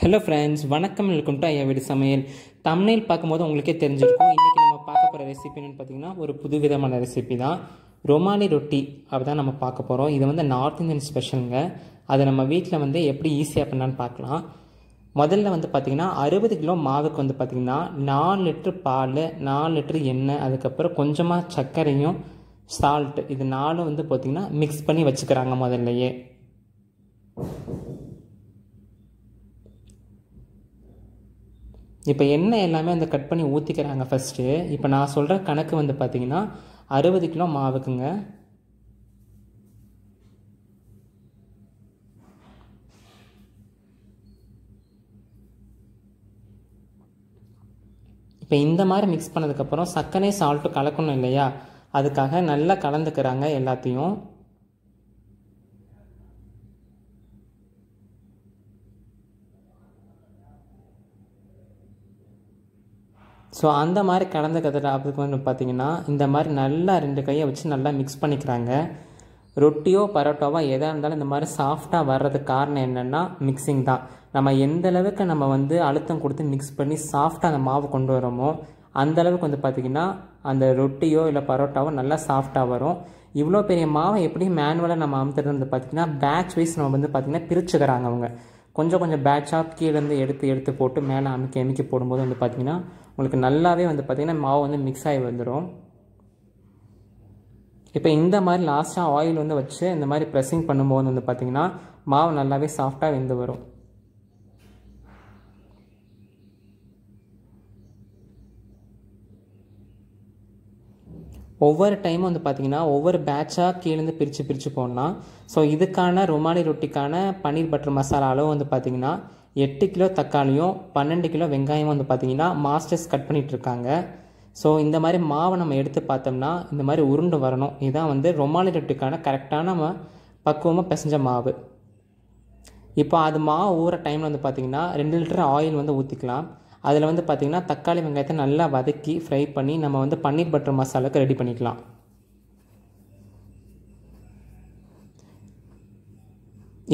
Hello friends, வணக்கம். Welcome to ஐயா வீடு சமையல். தம்ப்நெயில் பார்க்கும்போது உங்களுக்கே தெரிஞ்சிருக்கும். இன்றைக்கி நம்ம பார்க்க போகிற ரெசிபின்னு பார்த்தீங்கன்னா ஒரு புது விதமான ரெசிபி தான். ரொமாலி ரொட்டி அப்படி நம்ம பார்க்க போகிறோம். இது நார்த் இந்தியன் ஸ்பெஷலுங்க. அதை நம்ம வீட்டில் எப்படி ஈஸியாக பண்ணலான்னு பார்க்கலாம். முதல்ல பார்த்திங்கன்னா 60 கிலோ மாவுக்கு பார்த்திங்கன்னா 4 லிட்டர் பால், 4 லிட்டர் எண்ணெய், அதுக்கப்புறம் கொஞ்சமாக சர்க்கரையும் சால்ட், இது 4 பார்த்திங்கன்னா மிக்ஸ் பண்ணி வச்சுக்கிறாங்க முதல்லையே. இப்போ எண்ணெய் எல்லாமே கட் பண்ணி ஊற்றிக்கிறாங்க ஃபஸ்ட்டு. இப்போ நான் சொல்கிற கணக்கு பார்த்திங்கன்னா 60 கிலோ மாவுக்குங்க. இப்போ இந்த மாதிரி மிக்ஸ் பண்ணதுக்கப்புறம் சர்க்கரை சால்ட்டு கலக்கணும் இல்லையா, அதுக்காக நல்லா கலந்துக்கிறாங்க எல்லாத்தையும். ஸோ அந்த மாதிரி கலந்துக்கிறதுல அதுக்கு பார்த்திங்கன்னா இந்த மாதிரி நல்லா 2 கையை வச்சு நல்லா மிக்ஸ் பண்ணிக்கிறாங்க. ரொட்டியோ பரோட்டாவோ எதாக இருந்தாலும் இந்த மாதிரி சாஃப்டாக வர்றதுக்கு காரணம் என்னென்னா மிக்சிங் தான். நம்ம எந்த அளவுக்கு நம்ம அழுத்தம் கொடுத்து மிக்ஸ் பண்ணி சாஃப்டாக அந்த மாவு கொண்டு வரோமோ அந்தளவுக்கு பார்த்திங்கன்னா அந்த ரொட்டியோ இல்லை பரோட்டாவோ நல்லா சாஃப்டாக வரும். இவ்வளோ பெரிய மாவை எப்படி மேனுவலாக நம்ம அமுத்துறது பார்த்திங்கன்னா பேட்ச் வைஸ் நம்ம பார்த்திங்கன்னா பிரிச்சுக்கிறாங்க அவங்க. கொஞ்சம் கொஞ்சம் பேட்சாக கீழேருந்து எடுத்து போட்டு மேலே அமுக்கி போடும்போது பார்த்திங்கன்னா உங்களுக்கு நல்லாவே பார்த்திங்கன்னா மாவு மிக்ஸ் ஆகி வந்துடும். இப்போ இந்த மாதிரி லாஸ்ட்டாக ஆயில் வச்சு இந்த மாதிரி ப்ரெஸ்ஸிங் பண்ணும்போது பார்த்திங்கன்னா மாவு நல்லாவே சாஃப்டாக வெந்து வரும். ஒவ்வொரு டைமும் பார்த்திங்கன்னா ஒவ்வொரு பேட்சாக கீழேருந்து பிரித்து போடலாம். ஸோ இதுக்கான ரொமாலி ரொட்டிக்கான பன்னீர் பட்டர் மசாலா அளவு பார்த்திங்கன்னா 8 கிலோ தக்காளியும் 12 கிலோ வெங்காயமும் பார்த்திங்கன்னா மாஸ்டர்ஸ் கட் பண்ணிகிட்ருக்காங்க. ஸோ இந்த மாதிரி மாவை நம்ம எடுத்து பார்த்தோம்னா இந்த மாதிரி உருண்டு வரணும். இதுதான் ரொமாலி ரொட்டிக்கான கரெக்டான பக்குவமாக பிசைஞ்ச மாவு. இப்போ அது மாவு ஊற டைமில் பார்த்திங்கன்னா 2 லிட்டர் ஆயில் ஊற்றிக்கலாம். அதில் பார்த்திங்கன்னா தக்காளி வெங்காயத்தை நல்லா வதக்கி ஃப்ரை பண்ணி நம்ம பன்னீர் பட்டர் மசாலாவுக்கு ரெடி பண்ணிக்கலாம்.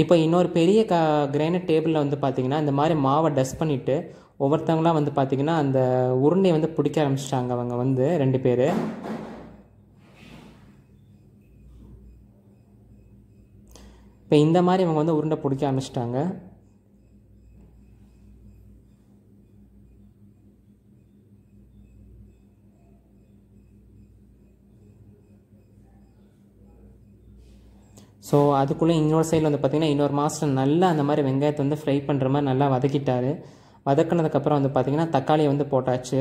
இப்போ இன்னொரு பெரிய கிரைண்டர் டேபிளில் பார்த்திங்கன்னா இந்த மாதிரி மாவை டஸ்ட் பண்ணிவிட்டு ஒவ்வொருத்தவங்களாம் பார்த்திங்கன்னா அந்த உருண்டையை பிடிக்க ஆரம்பிச்சிட்டாங்க. அவங்க 2 பேர். இப்போ இந்த மாதிரி இவங்க உருண்டை பிடிக்க ஆரம்பிச்சிட்டாங்க. ஸோ அதுக்குள்ளே இன்னொரு சைடில் பார்த்திங்கன்னா இன்னொரு மாஸ்டர் நல்லா அந்த மாதிரி வெங்காயத்தை ஃப்ரை பண்ணுற மாதிரி நல்லா வதக்கிட்டார். வதக்கினதுக்கப்புறம் பார்த்திங்கன்னா தக்காளியை போட்டாச்சு.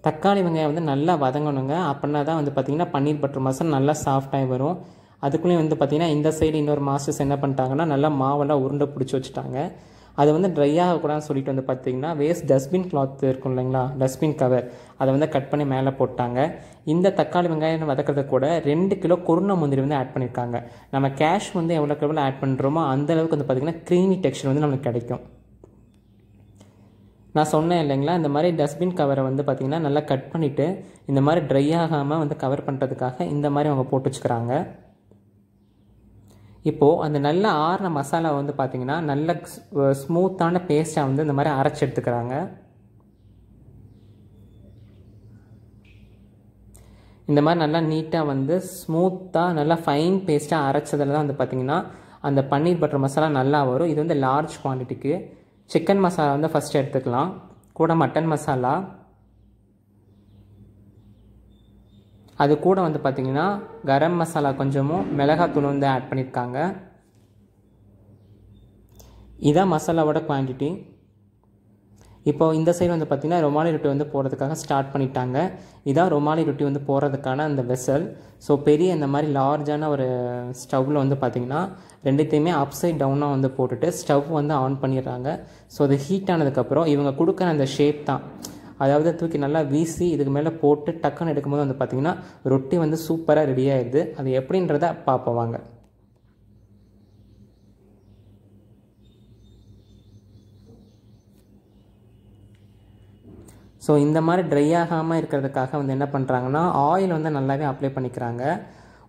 தக்காளி வெங்காயம் நல்லா வதங்கணுங்க. அப்படின்னா தான் பார்த்திங்கன்னா பன்னீர் பட்டர் மசாலா நல்லா சாஃப்டாகி வரும். அதுக்குள்ளேயும் பார்த்திங்கன்னா இந்த சைடு இன்னொரு மாஸ்டர்ஸ் என்ன பண்ணிட்டாங்கன்னா நல்லா மாவெல்லாம் உருண்டை பிடிச்சி வச்சுட்டாங்க. அது ட்ரை ஆகக்கூடாதுன்னு சொல்லிட்டு பார்த்திங்கன்னா வேஸ்ட் டஸ்ட்பின் கிளாத் இருக்கும் இல்லைங்களா, டஸ்ட்பின் கவர், அதை கட் பண்ணி மேலே போட்டாங்க. இந்த தக்காளி வெங்காயம் வதக்கிறது கூட 2 கிலோ குருணை முந்திரி ஆட் பண்ணியிருக்காங்க. நம்ம கேஷ் எவ்வளோக்கு எவ்வளோ ஆட் பண்ணுறோமோ அந்தளவுக்கு பார்த்திங்கன்னா க்ரீமி டெக்ஸ்சர் நமக்கு கிடைக்கும். நான் சொன்னேன் இல்லைங்களா, இந்த மாதிரி டஸ்ட்பின் கவரை பார்த்திங்கன்னா நல்லா கட் பண்ணிவிட்டு இந்த மாதிரி ட்ரை ஆகாமல் கவர் பண்ணுறதுக்காக இந்த மாதிரி அவங்க போட்டு வச்சுக்கிறாங்க. இப்போது அந்த நல்ல ஆறின மசாலா பார்த்திங்கன்னா நல்ல ஸ்மூத்தான பேஸ்ட்டாக இந்த மாதிரி அரைச்சி எடுத்துக்கிறாங்க. இந்த மாதிரி நல்லா நீட்டாக ஸ்மூத்தாக நல்லா ஃபைன் பேஸ்ட்டாக அரைச்சதில் தான் பார்த்திங்கன்னா அந்த பன்னீர் பட்டர் மசாலா நல்லா வரும். இது லார்ஜ் குவான்டிட்டிக்கு. சிக்கன் மசாலா ஃபஸ்ட்டு எடுத்துக்கலாம். கூட மட்டன் மசாலா, அது கூட பார்த்திங்கன்னா கரம் மசாலா கொஞ்சமும் மிளகாத்தூள் ஆட் பண்ணியிருக்காங்க. இதான் மசாலாவோட குவான்டிட்டி. இப்போது இந்த சைடு பார்த்திங்கன்னா ரொமாலி ரொட்டி போடுறதுக்காக ஸ்டார்ட் பண்ணிட்டாங்க. இதான் ரொமாலி ரொட்டி போடுறதுக்கான அந்த வெசல். ஸோ பெரிய இந்த மாதிரி லார்ஜான ஒரு ஸ்டவ்வில் பார்த்திங்கன்னா ரெண்டுத்தையுமே அப்சைட் டவுனாக போட்டுட்டு ஸ்டவ் ஆன் பண்ணிடுறாங்க. ஸோ அது ஹீட் ஆனதுக்கப்புறம் இவங்க கொடுக்குற அந்த ஷேப் தான், அதாவது தூக்கி நல்லா வீசி இதுக்கு மேலே போட்டு டக்குன்னு எடுக்கும்போது பார்த்திங்கன்னா ரொட்டி சூப்பராக ரெடி ஆகிடுது. அது எப்படின்றத பார்ப்போம் வாங்க. ஸோ இந்த மாதிரி ட்ரை ஆகாமல் இருக்கிறதுக்காக என்ன பண்ணுறாங்கன்னா ஆயில் நல்லாவே அப்ளை பண்ணிக்கிறாங்க.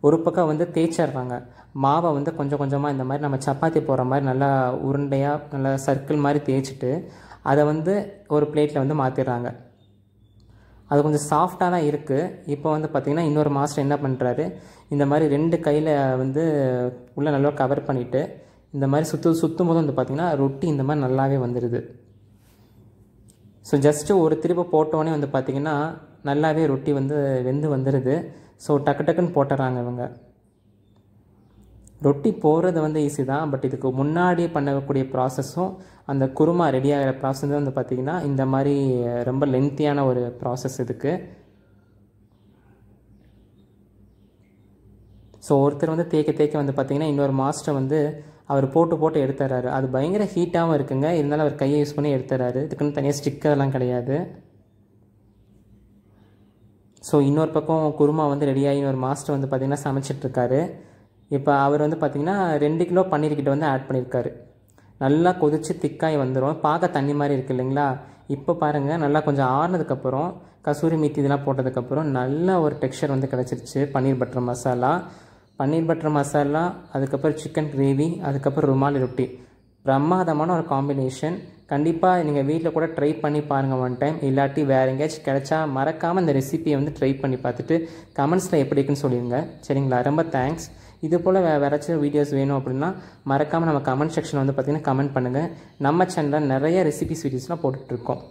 ஒரு பக்கம் வந்து தேய்ச்சிடுறாங்க. மாவை வந்து கொஞ்சம் கொஞ்சமாக இந்த மாதிரி நம்ம சப்பாத்தி போடுற மாதிரி நல்லா உருண்டையாக நல்லா சர்க்கிள் மாதிரி தேய்ச்சிட்டு அதை வந்து ஒரு பிளேட்டில் வந்து மாற்றிடுறாங்க. அது கொஞ்சம் சாஃப்டாக தான் இருக்குது. இப்போ வந்து பார்த்திங்கன்னா இன்னொரு மாஸ்டர் என்ன பண்ணுறாரு, இந்த மாதிரி 2 கையில் வந்து உள்ளே நல்லா கவர் பண்ணிவிட்டு இந்த மாதிரி சுற்றும் போது வந்து பார்த்திங்கன்னா ரொட்டி இந்த மாதிரி நல்லாவே வந்துடுது. ஸோ ஜஸ்ட்டு ஒரு திருப்பி போட்டோடனே வந்து பார்த்திங்கன்னா நல்லாவே ரொட்டி வந்து வெந்து வந்துடுது. ஸோ டக்குன்னு போட்டுறாங்க இவங்க. ரொட்டி போடுறது வந்து ஈஸி தான், பட் இதுக்கு முன்னாடி பண்ணக்கூடிய ப்ராசஸும் அந்த குருமா ரெடி ஆகிற ப்ராசஸ் வந்து பார்த்திங்கன்னா இந்த மாதிரி ரொம்ப லென்த்தியான ஒரு ப்ராசஸ் இதுக்கு. ஸோ ஒருத்தர் வந்து தேய்க்க வந்து பார்த்திங்கன்னா இன்னொரு மாஸ்டர் வந்து அவர் போட்டு எடுத்துறாரு. அது பயங்கர ஹீட்டாகவும் இருக்குங்க, இருந்தாலும் அவர் கையை யூஸ் பண்ணி எடுத்துறாரு. இதுக்குன்னு தனியாக ஸ்டிக்கர்லாம் கிடையாது. ஸோ இன்னொரு பக்கம் குருமா வந்து ரெடியாகி இன்னொரு மாஸ்டர் வந்து பார்த்திங்கன்னா சமைச்சிட்ருக்காரு. இப்போ அவர் வந்து பார்த்திங்கன்னா 2 கிலோ பன்னீர்கிட்ட வந்து ஆட் பண்ணியிருக்காரு. நல்லா கொதித்து திக்காய் வந்துடும். பார்க்க தண்ணி மாதிரி இருக்குது இல்லைங்களா. இப்போ பாருங்கள், நல்லா கொஞ்சம் ஆறுனதுக்கப்புறம் கசூரி மீத்தி இதெல்லாம் போட்டதுக்கப்புறம் நல்ல ஒரு டெக்ஸ்சர் வந்து கிடச்சிருச்சு. பன்னீர் பட்டர் மசாலா, அதுக்கப்புறம் சிக்கன் கிரேவி, அதுக்கப்புறம் ருமாலி ரொட்டி. பிரமாதமான ஒரு காம்பினேஷன். கண்டிப்பாக நீங்கள் வீட்டில் கூட ட்ரை பண்ணி பாருங்கள் ஒன் டைம். இல்லாட்டி வேறு எங்கேயாச்சும் கிடைச்சா மறக்காமல் இந்த ரெசிபியை வந்து ட்ரை பண்ணி பார்த்துட்டு கமெண்ட்ஸில் எப்படி இருக்குன்னு சொல்லிடுங்க. சரிங்களா, ரொம்ப தேங்க்ஸ். இது போல் வேறு ஏதாச்சும் வீடியோஸ் வேணும் அப்படின்னா மறக்காமல் நம்ம கமெண்ட் செக்ஷனில் வந்து பார்த்திங்கன்னா கமெண்ட் பண்ணுங்கள். நம்ம சேனலில் நிறைய ரெசிபிஸ் வீடியோஸ்லாம் போட்டுட்ருக்கோம்.